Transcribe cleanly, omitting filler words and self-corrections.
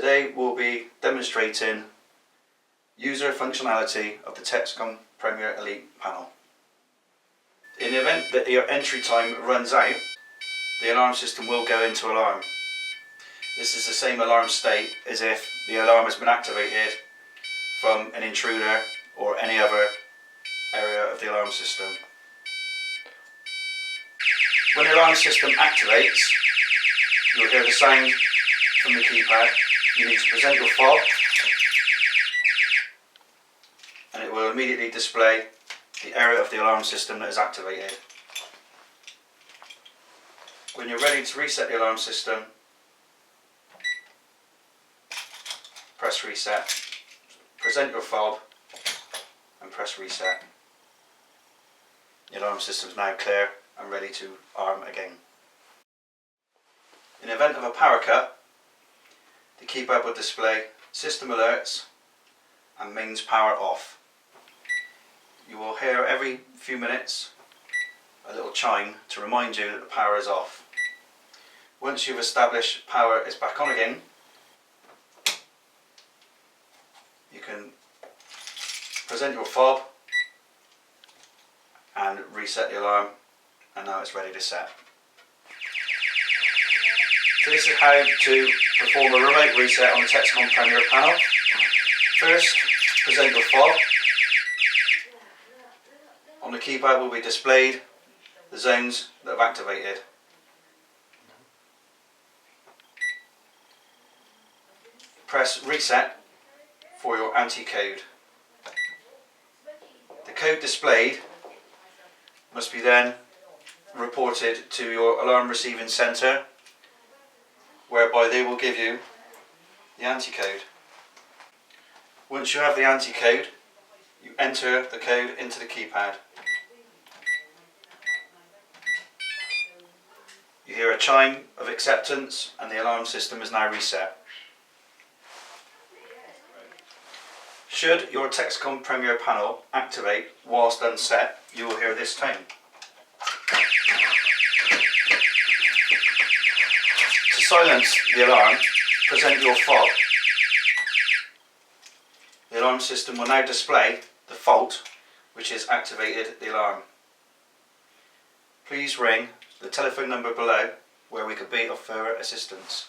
Today we'll be demonstrating user functionality of the Texecom Premier Elite panel. In the event that your entry time runs out, the alarm system will go into alarm. This is the same alarm state as if the alarm has been activated from an intruder or any other area of the alarm system. When the alarm system activates, you'll hear the sound from the keypad. You need to present your fob and it will immediately display the area of the alarm system that is activated. When you're ready to reset the alarm system, press reset, present your fob and press reset. The alarm system is now clear and ready to arm again. In the event of a power cut, the keypad will display system alerts and mains power off. You will hear every few minutes a little chime to remind you that the power is off. Once you've established power is back on again, you can present your fob and reset the alarm, and now it's ready to set. So this is how to perform a remote reset on the Texecom Premier panel. First, present your fob. On the keypad will be displayed the zones that have activated. Press reset for your anti-code. The code displayed must be then reported to your alarm receiving centre, whereby they will give you the anti-code. Once you have the anti-code, you enter the code into the keypad. You hear a chime of acceptance and the alarm system is now reset. Should your Texecom Premier panel activate whilst unset, you will hear this tone. To silence the alarm, present your fob. The alarm system will now display the fault which has activated the alarm. Please ring the telephone number below where we could be of further assistance.